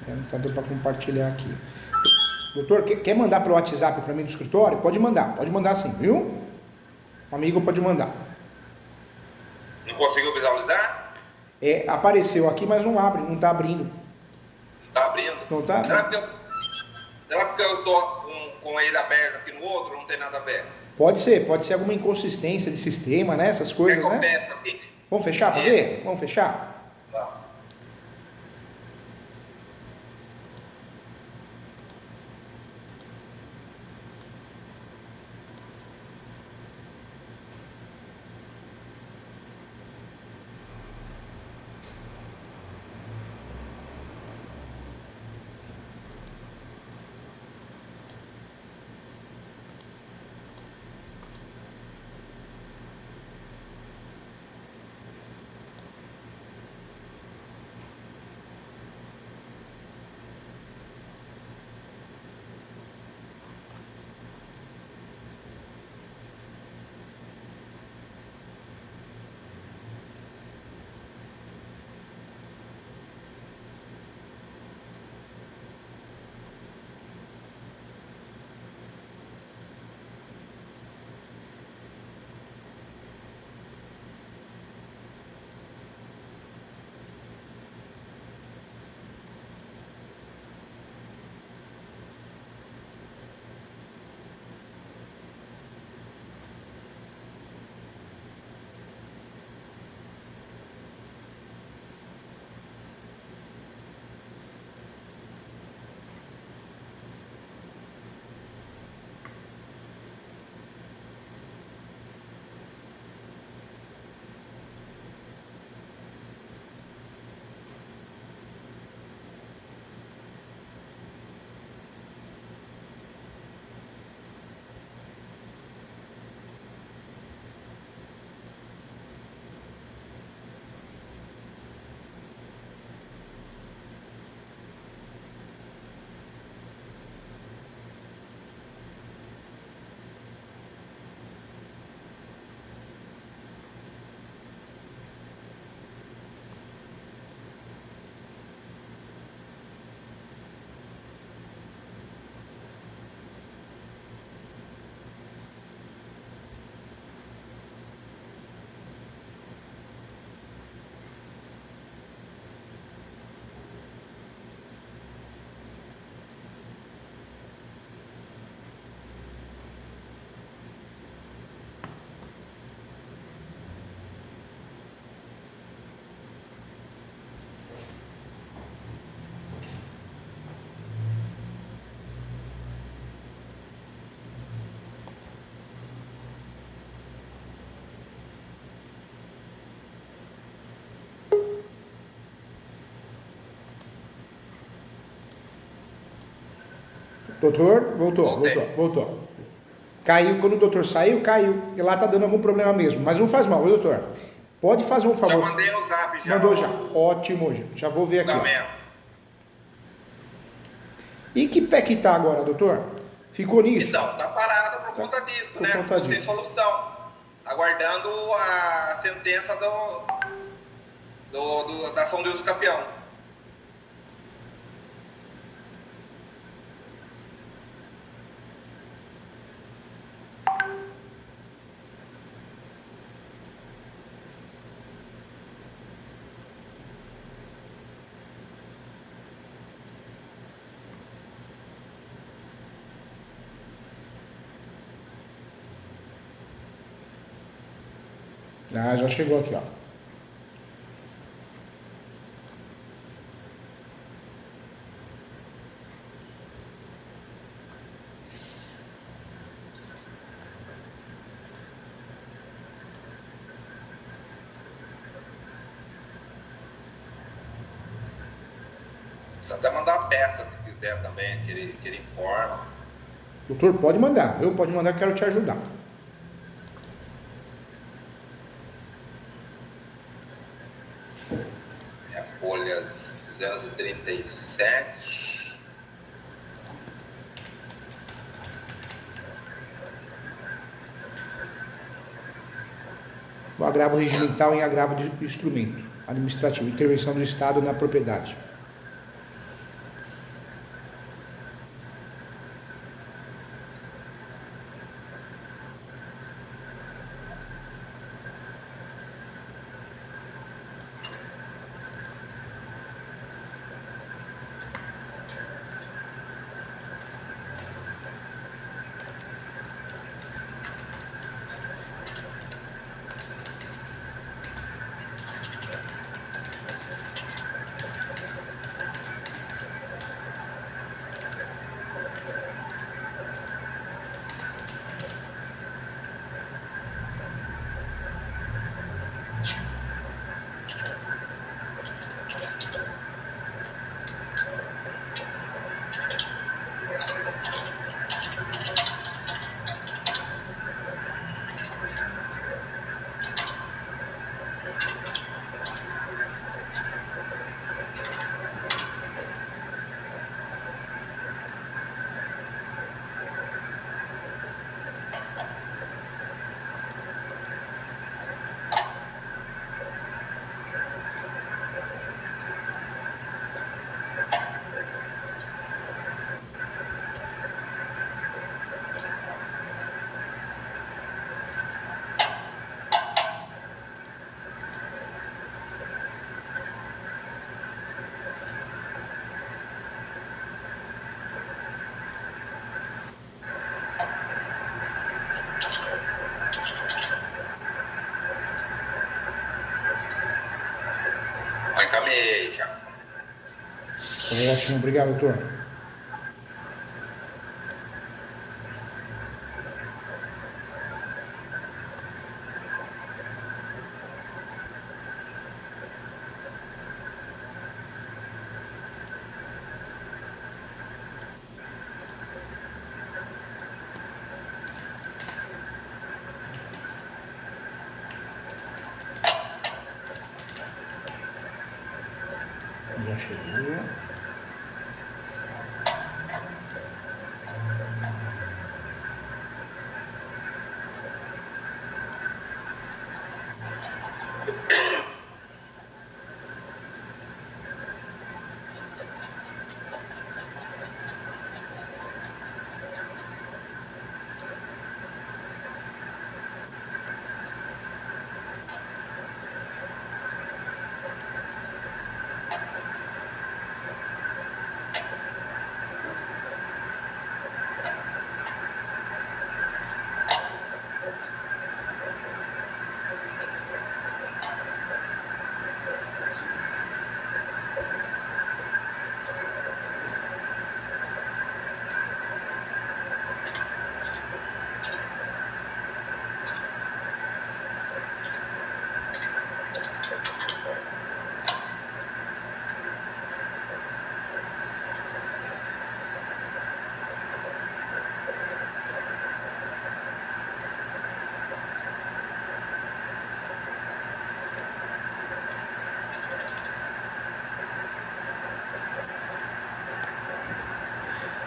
Não está dando para compartilhar aqui. Doutor, quer mandar para o WhatsApp para mim do escritório? Pode mandar sim, viu? O amigo pode mandar. Não conseguiu visualizar? Apareceu aqui, mas não abre, não está abrindo. Não está abrindo? Não está? Será porque eu estou com ele aberto aqui no outro, não tem nada aberto? Pode ser alguma inconsistência de sistema, né? Essas coisas, Quer que eu né? peça aqui? Vamos fechar para ver? Vamos fechar? Tá. Doutor, voltou. Caiu, quando o doutor saiu, caiu. E lá tá dando algum problema mesmo. Mas não faz mal, viu, doutor? Pode fazer um favor. Já mandei no zap já. Mandou já. Ótimo, já vou ver aqui. E que pé que tá agora, doutor? Ficou nisso? Então, tá parado por conta disso, né? Ficou sem solução. Aguardando a sentença da ação do uso campeão. Ah, já chegou aqui, ó. Precisa até mandar a peça se quiser também, que ele informa. Doutor, pode mandar. Pode mandar que quero te ajudar. Folhas 237. O agravo regimental em agravo de instrumento administrativo, intervenção do Estado na propriedade. Encaminhei já. Ótimo, obrigado, doutor. Já chegou.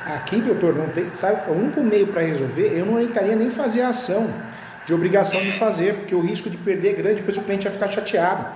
Aqui, doutor, não tem, sabe, o único meio para resolver, eu não orientaria nem fazer a ação de obrigação de fazer, porque o risco de perder é grande, depois o cliente vai ficar chateado.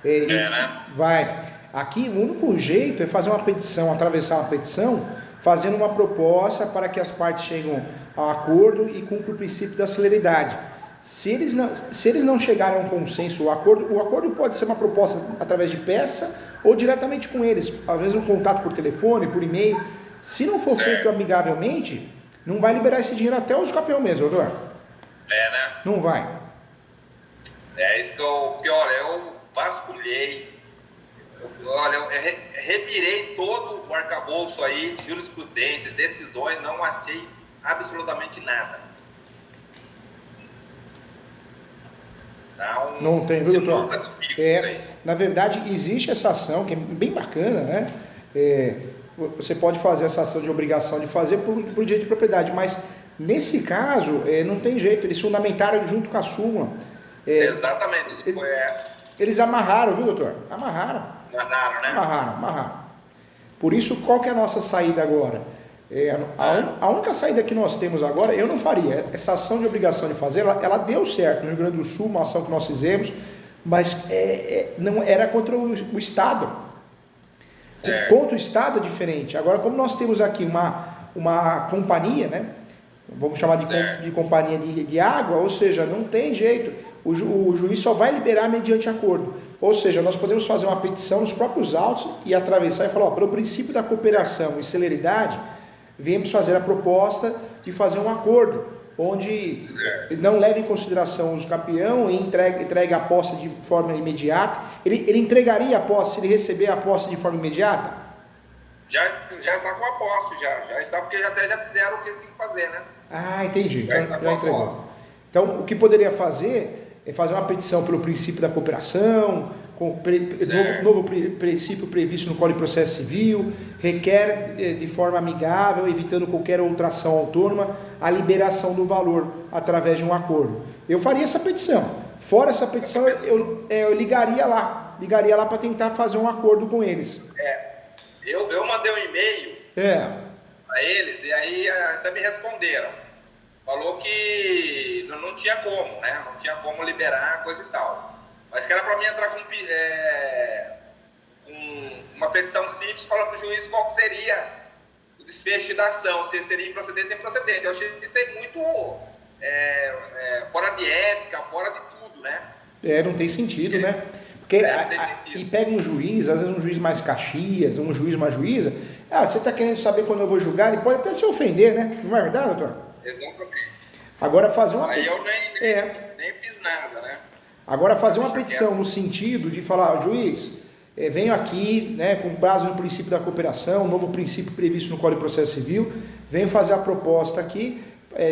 Né? Vai. Aqui, o único jeito é fazer uma petição, atravessar uma petição, fazendo uma proposta para que as partes cheguem a um acordo e cumpram o princípio da celeridade. Se eles não chegarem a um consenso, o acordo pode ser uma proposta através de peça ou diretamente com eles, às vezes um contato por telefone, por e-mail. Se não for feito amigavelmente, não vai liberar esse dinheiro até os campeões mesmo, doutor. Né? Não vai. É isso que eu vasculhei, eu revirei todo o arcabouço aí, jurisprudência, decisões, não achei absolutamente nada. Então, não tem, viu, doutor? Na verdade, existe essa ação que é bem bacana, né? Você pode fazer essa ação de obrigação de fazer por direito de propriedade, mas nesse caso não tem jeito, eles fundamentaram junto com a súmula. Exatamente, eles amarraram, viu, doutor? Amarraram, né? Amarraram. Por isso, qual que é a nossa saída agora? A única saída que nós temos agora, eu não faria, essa ação de obrigação de fazer, ela deu certo no Rio Grande do Sul, uma ação que nós fizemos, mas não era contra o Estado. Contra o Estado é diferente. Agora, como nós temos aqui uma companhia, né? Vamos chamar de companhia de água, ou seja, não tem jeito. O juiz só vai liberar mediante acordo. Ou seja, nós podemos fazer uma petição nos próprios autos e atravessar e falar, pelo princípio da cooperação e celeridade, viemos fazer a proposta de fazer um acordo, onde não leva em consideração o campeão e entrega a posse de forma imediata. Ele entregaria a posse se ele receber a posse de forma imediata? Já está com a posse, já está, porque já fizeram o que eles têm que fazer, né? Ah, entendi. Já entregou. Então, o que poderia fazer é fazer uma petição pelo princípio da cooperação, com novo princípio previsto no Código de Processo Civil, requer de forma amigável, evitando qualquer outra ação autônoma, a liberação do valor através de um acordo. Eu faria essa petição. Fora essa petição, eu ligaria lá para tentar fazer um acordo com eles. Eu mandei um e-mail para eles e aí até me responderam. Falou que não tinha como, né? Não tinha como liberar coisa e tal. Mas que era para mim entrar com uma petição simples, falando para o juiz qual que seria o desfecho da ação, se seria improcedente ou improcedente. Eu achei isso aí muito fora de ética, fora de tudo, né? Não tem sentido, né? Porque e pega um juiz, às vezes um juiz mais Caxias, um juiz, uma juíza, você está querendo saber quando eu vou julgar, ele pode até se ofender, né? Não é verdade, doutor? Exatamente. Agora fazer uma... Aí eu nem fiz nada, né? Agora fazer uma petição no sentido de falar, juiz, venho aqui, né, com base no princípio da cooperação, um novo princípio previsto no Código de Processo Civil, venho fazer a proposta aqui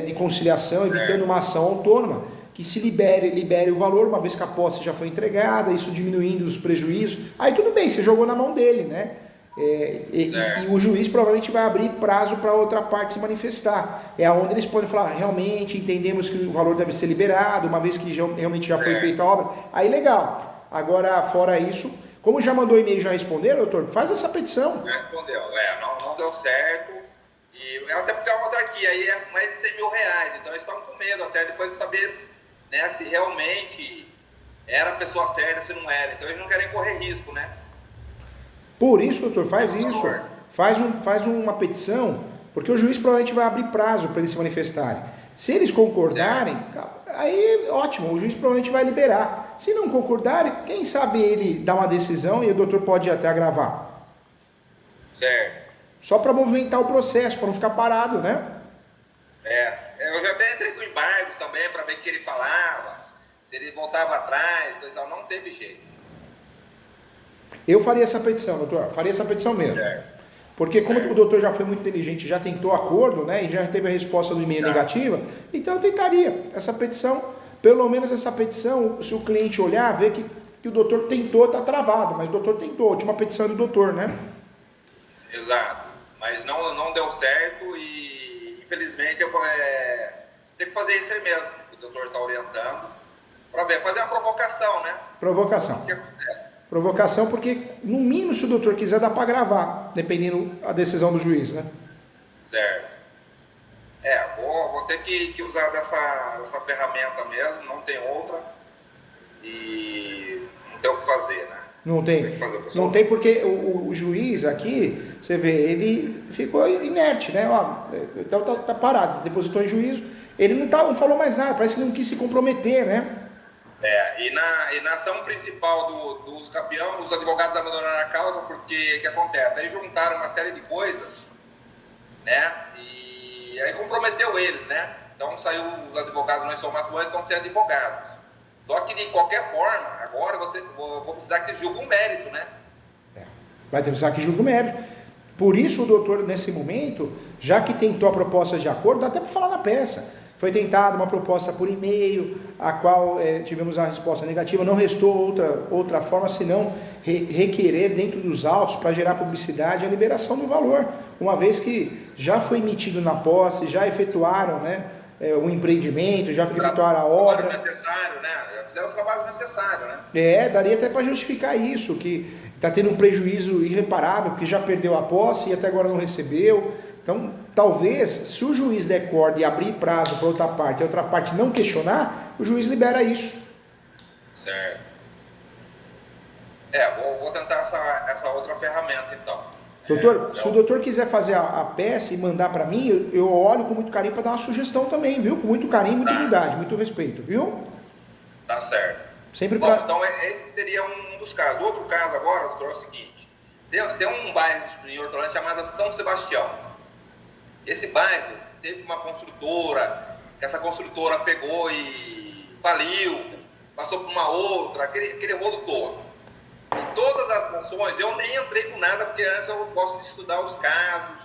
de conciliação, evitando uma ação autônoma, que se libere o valor, uma vez que a posse já foi entregada, isso diminuindo os prejuízos. Aí tudo bem, você jogou na mão dele, né? E o juiz provavelmente vai abrir prazo para outra parte se manifestar. É onde eles podem falar, realmente entendemos que o valor deve ser liberado, uma vez que realmente já foi feita a obra. Aí legal. Agora, fora isso, como já mandou e-mail e já respondeu, doutor, faz essa petição. Já respondeu, não deu certo. E até porque é uma autarquia, aí é mais de 100 mil reais. Então eles estão com medo até depois de saber, né, se realmente era a pessoa certa, se não era. Então eles não querem correr risco, né? Por isso, doutor, faz isso. Faz uma petição, porque o juiz provavelmente vai abrir prazo para eles se manifestarem. Se eles concordarem, aí ótimo, o juiz provavelmente vai liberar. Se não concordarem, quem sabe ele dá uma decisão e o doutor pode até agravar. Certo. Só para movimentar o processo, para não ficar parado, né? Eu já até entrei com embargos também para ver o que ele falava, se ele voltava atrás, pessoal, não teve jeito. Eu faria essa petição, doutor, faria essa petição mesmo. Porque como o doutor já foi muito inteligente, já tentou acordo, né, e já teve a resposta do e-mail negativa, então eu tentaria essa petição, pelo menos essa petição, se o cliente olhar, ver que o doutor tentou, está travado, mas o doutor tentou, a última petição do doutor, né? Exato, mas não deu certo e infelizmente eu tenho que fazer isso aí mesmo, o doutor está orientando, para ver, fazer uma provocação, né? Provocação. O que acontece? Provocação, porque no mínimo, se o doutor quiser, dá para gravar, dependendo da decisão do juiz, né? Certo. Vou ter que usar dessa ferramenta mesmo, não tem outra. E não tem o que fazer, né? Não tem. Não tem porque o juiz aqui, você vê, ele ficou inerte, né? Então tá parado, depositou em juízo. Ele não falou mais nada, parece que não quis se comprometer, né? E na ação principal dos campeões, os advogados abandonaram a causa porque o que acontece? Aí juntaram uma série de coisas, né? E aí comprometeu eles, né? Então saiu os advogados, nós somos atuantes, estão sendo advogados. Só que de qualquer forma, agora vou precisar que julgue o mérito, né? Vai precisar que julgue o mérito. Por isso o doutor, nesse momento, já que tentou a proposta de acordo, dá até para falar na peça. Foi tentada uma proposta por e-mail, a qual tivemos a resposta negativa, não restou outra forma senão requerer dentro dos autos para gerar publicidade a liberação do valor, uma vez que já foi emitido na posse, já efetuaram, né, o empreendimento, já efetuaram a obra. Necessário, né? Já fizeram os trabalhos necessários, né? Daria até para justificar isso, que está tendo um prejuízo irreparável, porque já perdeu a posse e até agora não recebeu. Então, talvez, se o juiz der corda e abrir prazo para outra parte e a outra parte não questionar, o juiz libera isso. Certo. Vou tentar essa outra ferramenta, então. Doutor, se o doutor quiser fazer a peça e mandar para mim, eu olho com muito carinho para dar uma sugestão também, viu? Com muito carinho, muita humildade, muito respeito, viu? Tá certo. Sempre Então esse seria um dos casos. Outro caso agora, doutor, é o seguinte. Tem um bairro em Hortolândia chamado São Sebastião. Esse bairro teve uma construtora, que essa construtora pegou e faliu, passou por uma outra, aquele rolo todo. Em todas as ações, eu nem entrei com nada, porque antes eu gosto de estudar os casos,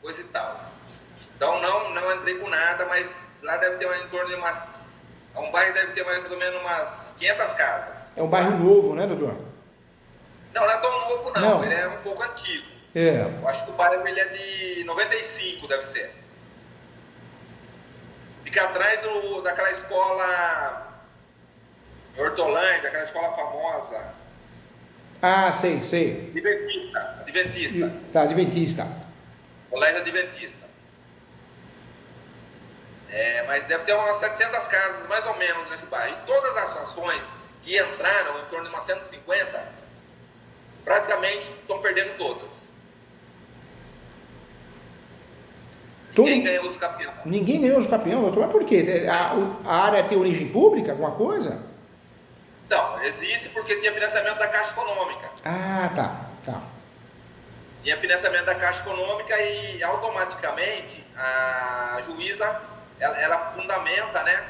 coisa e tal. Então não entrei com nada, mas lá deve ter em torno de um bairro deve ter mais ou menos umas 500 casas. É um bairro novo, né, doutor? Não é tão novo não, ele é um pouco antigo. Eu acho que o bairro ele é de 95, deve ser. Fica atrás daquela escola em Hortolândia, aquela escola famosa. Ah, sei. Adventista. Tá, Adventista. Colégio Adventista. Mas deve ter umas 700 casas, mais ou menos, nesse bairro. E todas as ações que entraram, em torno de umas 150, praticamente estão perdendo todas. Ninguém ganhou os campeões. Ninguém ganhou os campeões, doutor. Mas por quê? A área tem origem pública, alguma coisa? Não, existe porque tinha financiamento da Caixa Econômica. Ah, tá. Tinha financiamento da Caixa Econômica e automaticamente a juíza, ela fundamenta, né?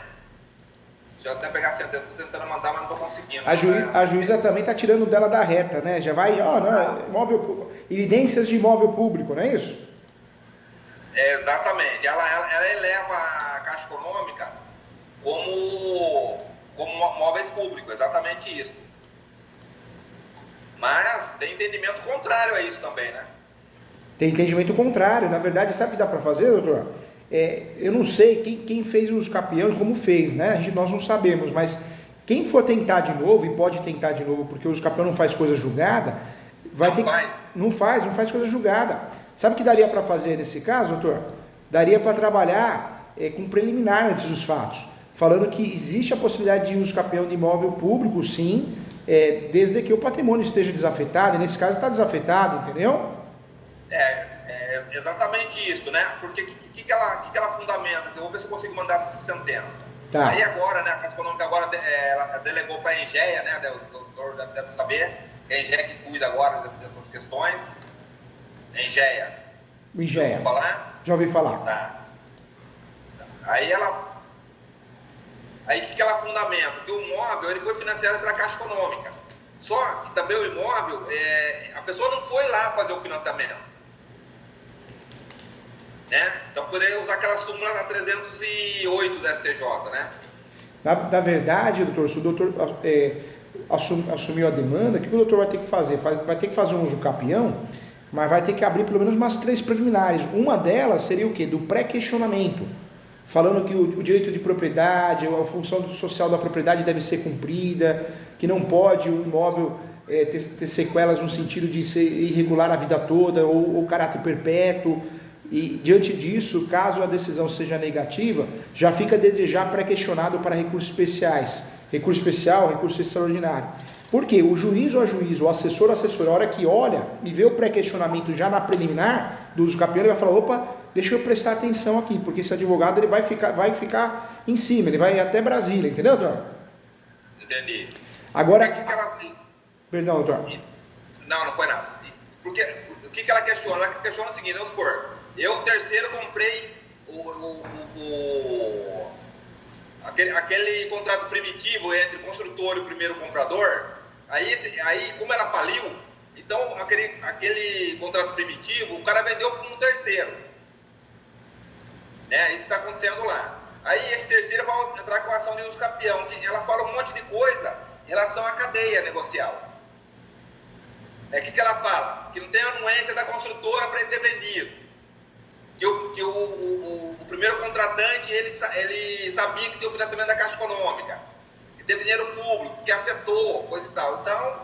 Deixa eu até pegar a sentença, estou tentando mandar, mas não estou conseguindo. A juíza também está tirando dela da reta, né? Já vai, evidências de imóvel público, não é isso? Exatamente. Ela eleva a Caixa Econômica como móveis públicos, exatamente isso. Mas tem entendimento contrário a isso também, né? Tem entendimento contrário. Na verdade, sabe o que dá para fazer, doutor? Eu não sei quem fez os capião e como fez, né? Nós não sabemos, mas quem for tentar de novo, e pode tentar de novo, porque os capião não faz coisa julgada, não faz coisa julgada. Sabe o que daria para fazer nesse caso, doutor? Daria para trabalhar com preliminar antes dos fatos, falando que existe a possibilidade de uso capião de imóvel público, sim, desde que o patrimônio esteja desafetado, e nesse caso está desafetado, entendeu? Exatamente isso, né? Porque o que ela fundamenta? Eu vou ver se eu consigo mandar essa sentença. Tá. Aí agora, né, a Caixa Econômica agora ela delegou para a Engea, né? O doutor deve saber, que é a Engea que cuida agora dessas questões. Engea. Já ouviu falar? Já ouvi falar. Tá. Aí o que ela fundamenta? Que o imóvel ele foi financiado pela Caixa Econômica. Só que também o imóvel, a pessoa não foi lá fazer o financiamento. Né? Então poderia usar aquela súmula da 308 da STJ, né? Na verdade, doutor, se o doutor assumiu a demanda, o que o doutor vai ter que fazer? Vai ter que fazer um uso capião, mas vai ter que abrir pelo menos umas 3 preliminares. Uma delas seria o quê? Do pré-questionamento, falando que o direito de propriedade, a função social da propriedade deve ser cumprida, que não pode o imóvel ter sequelas no sentido de ser irregular a vida toda ou caráter perpétuo. E diante disso, caso a decisão seja negativa, já fica a desejar pré-questionado para recursos especiais. Recurso especial, recurso extraordinário. Por quê? O juiz ou a juíza, o assessor ou assessora, a hora que olha e vê o pré-questionamento já na preliminar do uso capião, ele vai falar, opa, deixa eu prestar atenção aqui, porque esse advogado ele vai ficar em cima, ele vai até Brasília, entendeu, doutor? Entendi. Agora... Perdão, doutor. Não foi nada. Porque, o que ela questiona? Ela questiona o seguinte, vamos supor, eu terceiro comprei aquele contrato primitivo entre o construtor e o primeiro comprador, aí como ela faliu, então aquele contrato primitivo, o cara vendeu para um terceiro, né? Isso está acontecendo lá. Aí esse terceiro vai entrar com a ação de uso capião, que ela fala um monte de coisa em relação à cadeia negocial. O que ela fala? Que não tem anuência da construtora para ele ter vendido. Que o primeiro contratante, ele sabia que tinha o financiamento da Caixa Econômica, que teve dinheiro público, que afetou, coisa e tal. Então,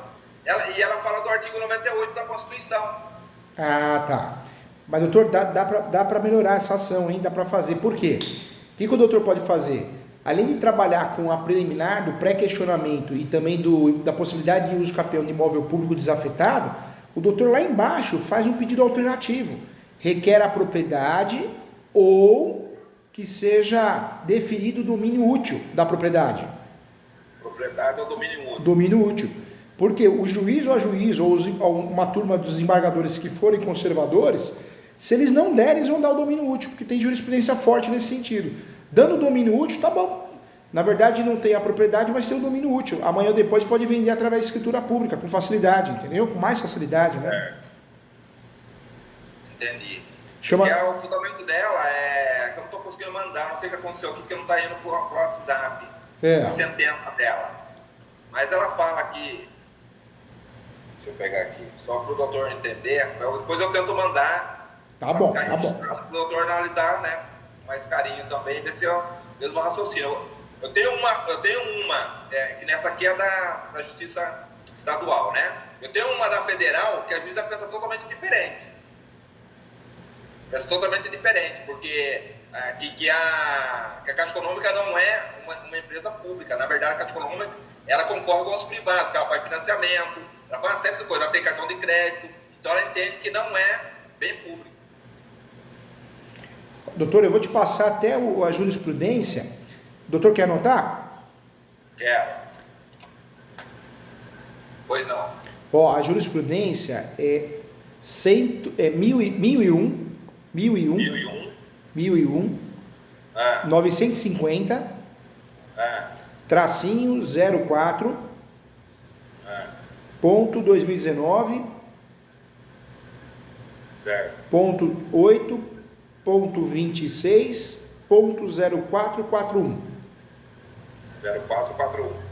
ela fala do artigo 98 da Constituição. Ah, tá. Mas, doutor, dá para melhorar essa ação, hein? Dá para fazer. Por quê? O que o doutor pode fazer? Além de trabalhar com a preliminar do pré-questionamento e também da possibilidade de uso capião de imóvel público desafetado, o doutor lá embaixo faz um pedido alternativo. Requer a propriedade ou que seja definido o domínio útil da propriedade. Propriedade ou domínio útil. Domínio útil. Porque o juiz ou a juíza ou uma turma dos desembargadores que forem conservadores, se eles não derem, eles vão dar o domínio útil, porque tem jurisprudência forte nesse sentido. Dando o domínio útil, tá bom. Na verdade não tem a propriedade, mas tem o domínio útil. Amanhã ou depois pode vender através de escritura pública, com facilidade, entendeu? Com mais facilidade, né? Entendi. O fundamento dela que eu não estou conseguindo mandar, não sei o que aconteceu aqui, porque não está indo pro WhatsApp a sentença dela. Mas ela fala que, deixa eu pegar aqui, só para o doutor entender, depois eu tento mandar. Tá bom. Para o doutor analisar, né, mais carinho também, ver se eu mesmo raciocínio. Eu tenho uma que nessa aqui é da Justiça Estadual, né? Eu tenho uma da Federal que a juíza pensa totalmente diferente. Porque que a Caixa Econômica não é uma empresa pública. Na verdade, a Caixa Econômica ela concorre com os privados, que ela faz financiamento, ela faz uma série de coisas, ela tem cartão de crédito, então ela entende que não é bem público. Doutor, eu vou te passar até a jurisprudência. Doutor, quer anotar? Quero. Pois não. A jurisprudência é 1001 950 tracinho 04 ponto 2019 ponto 8 ponto 26 ponto 0441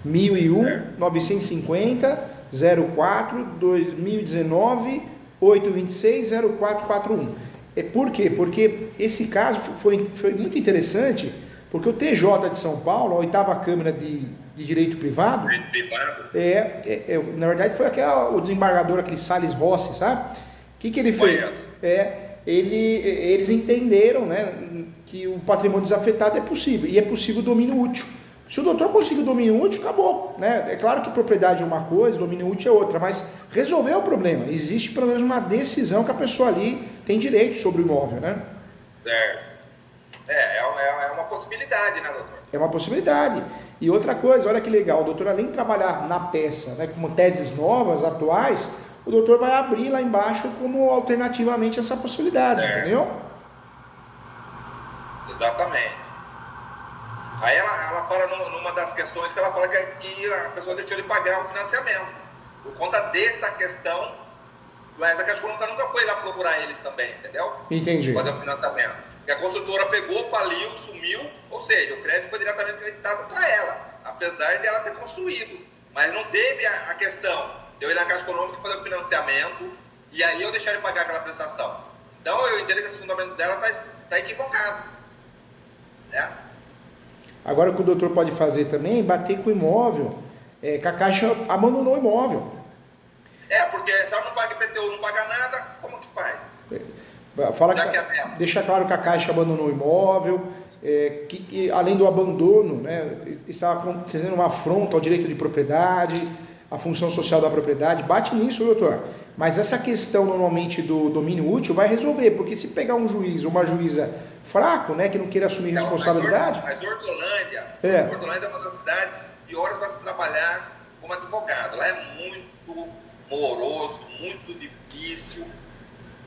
1001 950 04 2019 826 0441. Por quê? Porque esse caso foi muito interessante, porque o TJ de São Paulo, a 8ª Câmara de Direito Privado, na verdade foi o desembargador, aquele Salles Rossi, sabe? O que ele fez? Eles entenderam, né, que o patrimônio desafetado é possível, e é possível o domínio útil. Se o doutor conseguir o domínio útil, acabou, né? É claro que propriedade é uma coisa, domínio útil é outra, mas resolveu o problema. Existe pelo menos uma decisão que a pessoa ali tem direito sobre o imóvel, né? Certo. É uma possibilidade, né, doutor? É uma possibilidade. E outra coisa, olha que legal, o doutor, além de trabalhar na peça, né, como teses novas, atuais, o doutor vai abrir lá embaixo como alternativamente essa possibilidade, entendeu? Exatamente. Aí ela fala numa das questões que ela fala que a pessoa deixou de pagar o financiamento. Por conta dessa questão, mas a Caixa Econômica nunca foi lá procurar eles também, entendeu? Entendi. Fazer o financiamento. E a construtora pegou, faliu, sumiu, ou seja, o crédito foi diretamente creditado para ela, apesar de ela ter construído. Mas não teve a questão de eu ir na Caixa Econômica fazer o financiamento e aí eu deixar de pagar aquela prestação. Então eu entendo que esse fundamento dela está equivocado. Né? Agora o que o doutor pode fazer também é bater com o imóvel, que a Caixa abandonou o imóvel. Porque se ela não paga IPTU, não paga nada, como que faz? Deixa claro que a Caixa abandonou o imóvel, que além do abandono, né, estava acontecendo uma afronta ao direito de propriedade, à função social da propriedade. Bate nisso, doutor. Mas essa questão normalmente do domínio útil vai resolver, porque se pegar um juiz ou uma juíza fraco, né, que não queira assumir responsabilidade... Mas Hortolândia é uma das cidades piores para se trabalhar como advogado. Lá é muito moroso, muito difícil,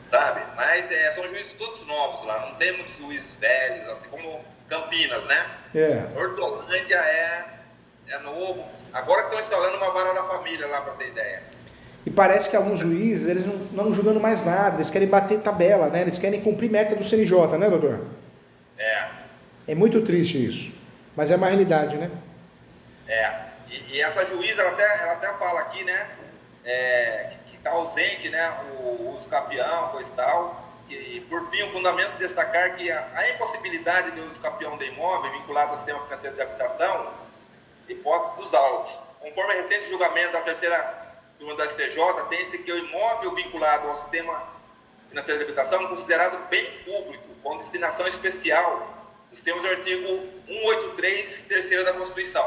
sabe? Mas são juízes todos novos lá, não tem muitos juízes velhos, assim como Campinas, né? Hortolândia é novo. Agora que estão instalando uma vara da família lá, para ter ideia. E parece que alguns juízes, eles não estão julgando mais nada, eles querem bater tabela, né? Eles querem cumprir meta do CNJ, né, doutor? É muito triste isso, mas é uma realidade, né? E essa juíza, ela até fala aqui, né, que está ausente, né, o uso capião, coisa e tal. E, por fim, o fundamento de destacar que a impossibilidade de uso capião de imóvel vinculado ao sistema financeiro de habitação, hipótese dos autos. Conforme a recente julgamento da terceira turma da STJ, tem-se que o imóvel vinculado ao sistema financeiro de habitação é considerado bem público, com destinação especial, nos termos do artigo 183, terceiro da Constituição.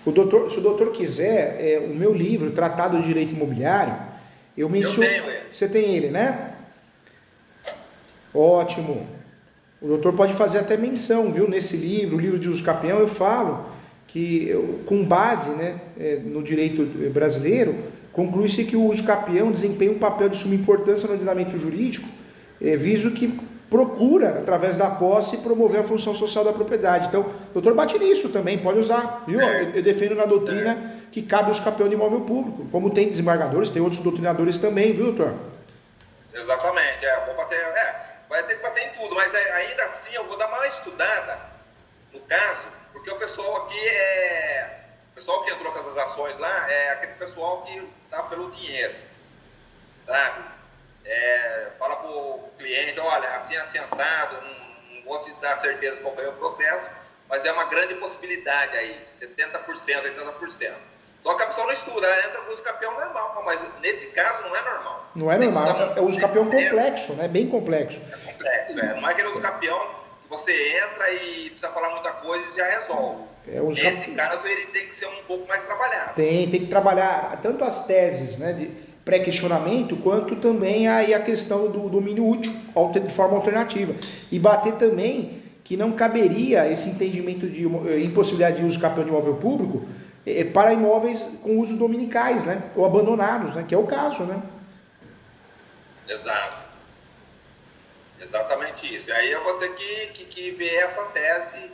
Se o doutor quiser, o meu livro, Tratado de Direito Imobiliário, eu menciono... Eu tenho ele. Você tem ele, né? Ótimo. O doutor pode fazer até menção, viu? Nesse livro, o livro de uso capião, eu falo que, com base, né, no direito brasileiro, conclui-se que o uso capião desempenha um papel de suma importância no ordenamento jurídico, visto que procura, através da posse, promover a função social da propriedade. Então, o doutor bate nisso também, pode usar, viu? Eu defendo na doutrina que cabe o uso capião de imóvel público, como tem desembargadores, tem outros doutrinadores também, viu, doutor? Exatamente, vou bater, vai ter que bater em tudo, mas ainda assim eu vou dar uma estudada no caso, porque o pessoal aqui o pessoal que entrou com essas ações lá é aquele pessoal que tá pelo dinheiro, sabe? Fala pro cliente, olha, assim assado, não vou te dar certeza qual é o processo, mas é uma grande possibilidade aí, 70%, 80%. Só que a pessoa não estuda, ela entra com o uso capião normal, mas nesse caso não é normal. Não é normal, é o uso capião complexo, né? Bem complexo. É complexo, não é aquele uso capião que você entra e precisa falar muita coisa e já resolve. Nesse caso ele tem que ser um pouco mais trabalhado. Tem que trabalhar tanto as teses, né, de pré-questionamento, quanto também aí a questão do domínio útil de forma alternativa. E bater também que não caberia esse entendimento de impossibilidade de uso capião de imóvel público para imóveis com uso dominicais, né? Ou abandonados, né? Que é o caso, né? Exato. Exatamente isso. E aí eu vou ter que ver essa tese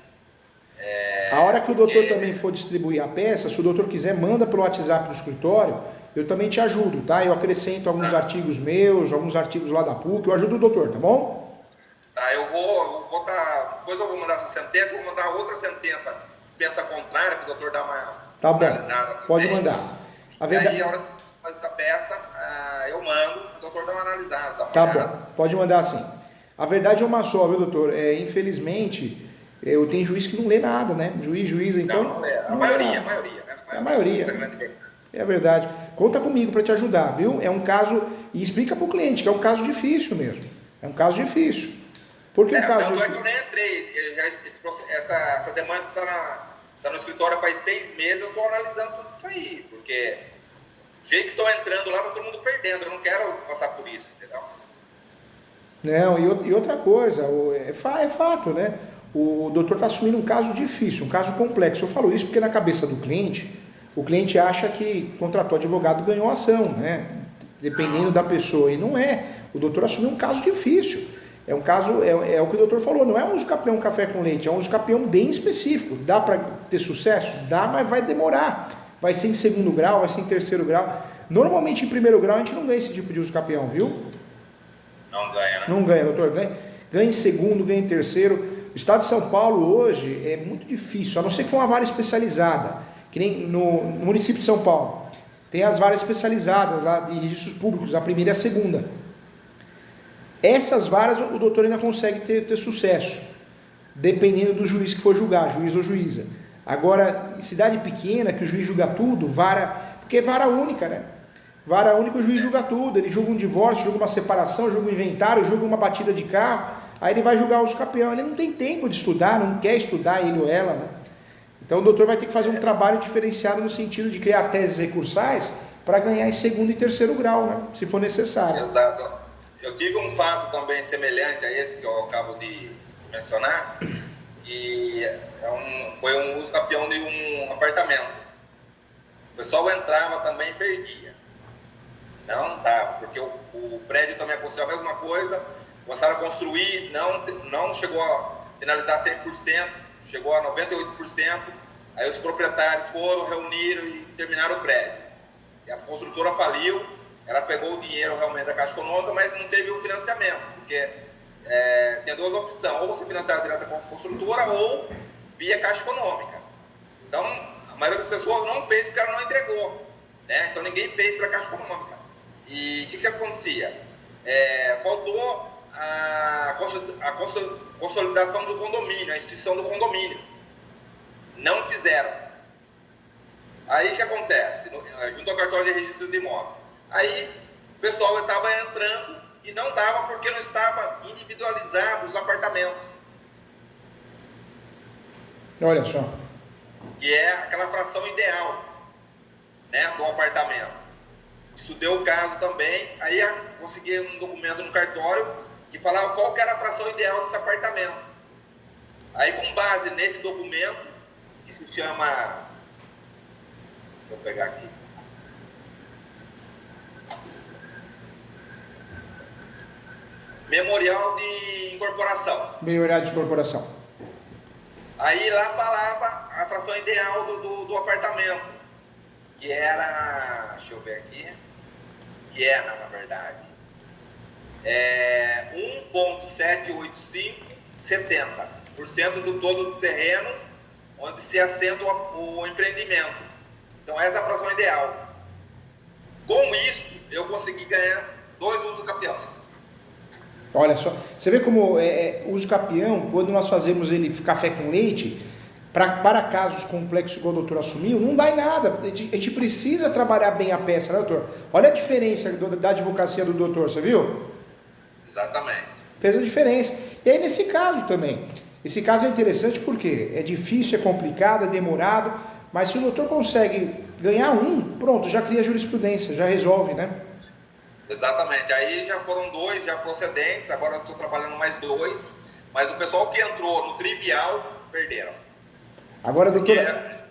A hora que o doutor também for distribuir a peça, se o doutor quiser, manda pelo WhatsApp do escritório, eu também te ajudo, tá? Eu acrescento alguns artigos meus, alguns artigos lá da PUC, eu ajudo o doutor, tá bom? Tá, eu vou depois eu vou mandar essa sentença, vou mandar outra sentença, pensa contrária, para o doutor dar uma tá bom, pode mandar. A verdade... E aí, a hora que fazer essa peça, eu mando, o doutor dá uma analisada. Tá bom, pode mandar sim. A verdade é uma só, viu, doutor? Infelizmente, eu tenho juiz que não lê nada, né? Juíza, então... Não é. A maioria. A maioria. É verdade. Conta comigo para te ajudar, viu? É um caso... E explica para o cliente que é um caso difícil mesmo. É um caso difícil. Por que um caso difícil? Eu nem entrei. Essa demanda está no escritório faz 6 meses, eu estou analisando tudo isso aí. Porque do jeito que estou entrando lá, está todo mundo perdendo. Eu não quero passar por isso, entendeu? Não, e outra coisa, é fato, né? O doutor está assumindo um caso difícil, um caso complexo. Eu falo isso porque na cabeça do cliente, o cliente acha que contratou advogado, ganhou a ação, né? Dependendo da pessoa. E não é. O doutor assumiu um caso difícil. É um caso, é o que o doutor falou, não é um usucapião café com leite, é um usucapião bem específico. Dá para ter sucesso? Dá, mas vai demorar. Vai ser em 2º grau, vai ser em 3º grau. Normalmente em 1º grau a gente não ganha esse tipo de usucapião, viu? Não ganha, né? Não ganha, doutor. Ganha em 2º, ganha em 3º. O estado de São Paulo hoje é muito difícil, a não ser que for uma vara especializada, que nem no município de São Paulo. Tem as varas especializadas lá de registros públicos, a 1ª e a 2ª. Essas varas o doutor ainda consegue ter sucesso, dependendo do juiz que for julgar, juiz ou juíza. Agora, em cidade pequena, que o juiz julga tudo, porque é vara única, né? Vara única, o juiz julga tudo, ele julga um divórcio, julga uma separação, julga um inventário, julga uma batida de carro, aí ele vai julgar o usucapião, ele não tem tempo de estudar, não quer estudar ele ou ela, né? Então o doutor vai ter que fazer um trabalho diferenciado no sentido de criar teses recursais para ganhar em 2º e 3º grau, né? Se for necessário. Exato. Eu tive um fato também semelhante a esse que eu acabo de mencionar, e foi um usucapião de um apartamento. O pessoal entrava também e perdia. Não dava, porque o prédio também aconteceu a mesma coisa, começaram a construir, não chegou a finalizar 100%, chegou a 98%, aí os proprietários foram, reuniram e terminaram o prédio. E a construtora faliu, ela pegou o dinheiro realmente da Caixa Econômica, mas não teve o financiamento, porque tinha 2 opções, ou você financiava direto com a construtora ou via Caixa Econômica. Então, a maioria das pessoas não fez porque ela não entregou, né? Então ninguém fez para a Caixa Econômica. E o que acontecia? Faltou a consolidação do condomínio, a instituição do condomínio. Não fizeram. Aí o que acontece? Junto ao cartório de registro de imóveis. Aí o pessoal estava entrando e não dava porque não estava individualizado os apartamentos. Olha só. Que é aquela fração ideal, né, do apartamento. Estudei o caso também, aí consegui um documento no cartório que falava qual que era a fração ideal desse apartamento. Aí, com base nesse documento, que se chama... Deixa eu pegar aqui. Memorial de incorporação. Memorial de incorporação. Aí lá falava a fração ideal do apartamento, que era... Deixa eu ver aqui... que era, na verdade, 1,78570% do todo do terreno onde se assenta o empreendimento. Então, essa é a fração ideal. Com isso, eu consegui ganhar 2 usucapiões. Olha só, você vê como usucapião, quando nós fazemos ele café com leite, para casos complexos igual o doutor assumiu, não dá em nada. A gente precisa trabalhar bem a peça, né, doutor? Olha a diferença da advocacia do doutor, você viu? Exatamente. Fez a diferença. E aí nesse caso também. Esse caso é interessante porque é difícil, é complicado, é demorado, mas se o doutor consegue ganhar pronto, já cria jurisprudência, já resolve, né? Exatamente. Aí já foram 2 já procedentes, agora eu estou trabalhando mais 2, mas o pessoal que entrou no trivial, perderam. Agora, doutor,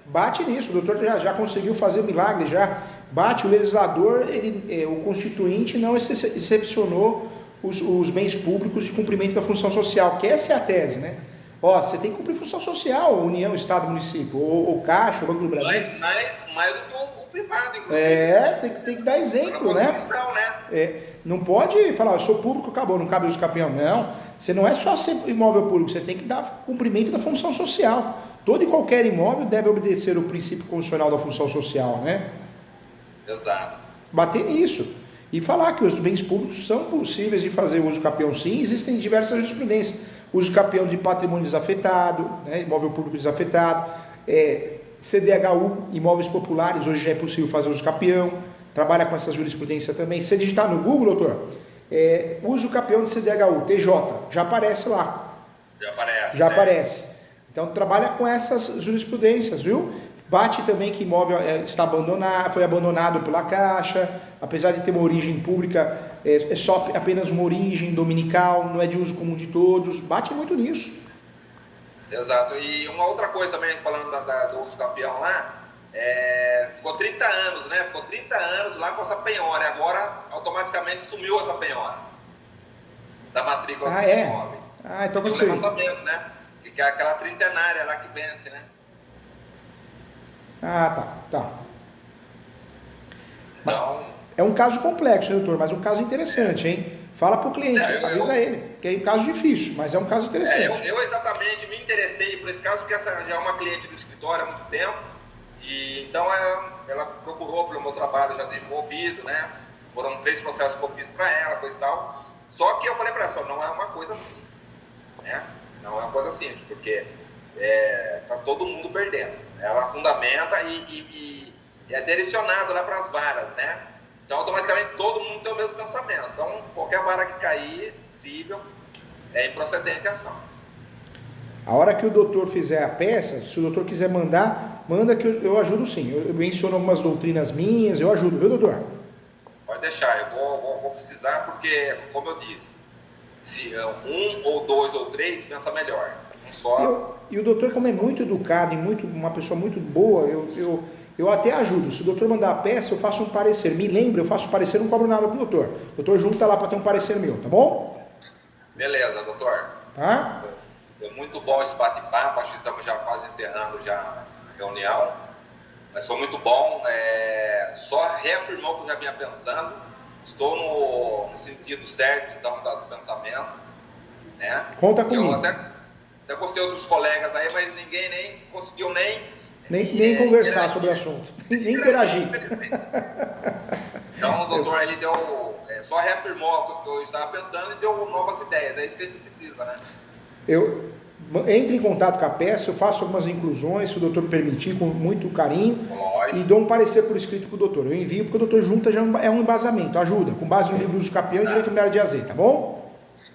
bate nisso, o doutor já conseguiu fazer milagre, já bate, o legislador, o constituinte não excepcionou os bens públicos de cumprimento da função social, que essa é a tese, né? Ó, você tem que cumprir função social, União, Estado, Município, ou Caixa, o Banco do Brasil. Mais do que o privado, inclusive. Tem que dar exemplo, né? Não pode falar, eu sou público, acabou, não cabe uso capião. Não, você não é só ser imóvel público, você tem que dar cumprimento da função social. Todo e qualquer imóvel deve obedecer o princípio constitucional da função social, né? Exato. Bater nisso. E falar que os bens públicos são possíveis de fazer uso capião sim, existem diversas jurisprudências. Uso capião de patrimônio desafetado, né, imóvel público desafetado, CDHU, imóveis populares, hoje já é possível fazer uso capião, trabalha com essa jurisprudência também. Se você digitar no Google, doutor, uso capião de CDHU, TJ, já aparece lá. Já aparece. Então trabalha com essas jurisprudências, viu? Bate também que imóvel está abandonado, foi abandonado pela Caixa, apesar de ter uma origem pública, é só apenas uma origem dominical, não é de uso comum de todos. Bate muito nisso. Exato. E uma outra coisa também, falando do uso capião lá, ficou 30 anos, né? Ficou 30 anos lá com essa penhora, e agora automaticamente sumiu essa penhora da matrícula do imóvel. Então aconteceu. E o levantamento, né? Que é aquela trintenária lá que vence, né? Tá. Então, é um caso complexo, doutor, mas um caso interessante, hein? Fala pro cliente, avisa ele, que é um caso difícil, mas é um caso interessante. Eu exatamente me interessei por esse caso, porque essa já é uma cliente do escritório há muito tempo, e então ela procurou pelo meu trabalho já desenvolvido, né? Foram 3 processos que eu fiz para ela, coisa e tal. Só que eu falei para ela, não é uma coisa simples, né? Não é uma coisa simples, porque tá todo mundo perdendo. Ela fundamenta e é direcionado lá para as varas, né? Então, automaticamente, todo mundo tem o mesmo pensamento. Então, qualquer vara que cair, possível, é improcedente a ação. A hora que o doutor fizer a peça, se o doutor quiser mandar, manda que eu ajudo sim. Eu menciono algumas doutrinas minhas, eu ajudo, viu, doutor? Pode deixar, eu vou precisar, porque, como eu disse, se um ou 2 ou 3, pensa melhor. Um só. E o doutor, como é muito educado e uma pessoa muito boa, eu até ajudo. Se o doutor mandar a peça, eu faço um parecer. Me lembra, eu faço um parecer, não cobro nada pro doutor. O doutor junta lá para ter um parecer meu, tá bom? Beleza, doutor. Tá? Foi muito bom esse bate-papo, acho que estamos já quase encerrando já a reunião. Mas foi muito bom, só reafirmou o que eu já vinha pensando. Estou no sentido certo, então, do pensamento. Né? Conta comigo. Eu até gostei de outros colegas aí, mas ninguém nem conseguiu nem conversar sobre o assunto, nem interagir. Então o doutor ele deu, só reafirmou o que eu estava pensando e deu novas ideias, é isso que a gente precisa, né? Entre em contato com a peça, eu faço algumas inclusões, se o doutor permitir, com muito carinho, e dou um parecer por escrito para o doutor. Eu envio porque o doutor junta já é um embasamento, ajuda, com base no livro dos capião e direito imobiliário de AZ, tá bom?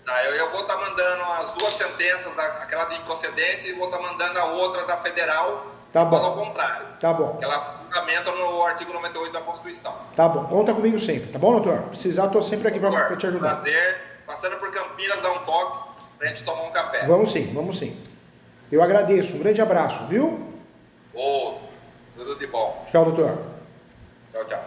Tá, eu vou estar mandando as 2 sentenças, aquela de improcedência, e vou estar mandando a outra da federal. Tá bom. Ao contrário. Tá bom. Que ela fundamenta no artigo 98 da Constituição. Tá bom. Conta comigo sempre, tá bom, doutor? Precisar, estou sempre aqui para te ajudar. Prazer. Passando por Campinas, dá um toque pra gente tomar um café. Vamos sim. Eu agradeço. Um grande abraço, viu? Tudo de bom. Tchau, doutor. Tchau.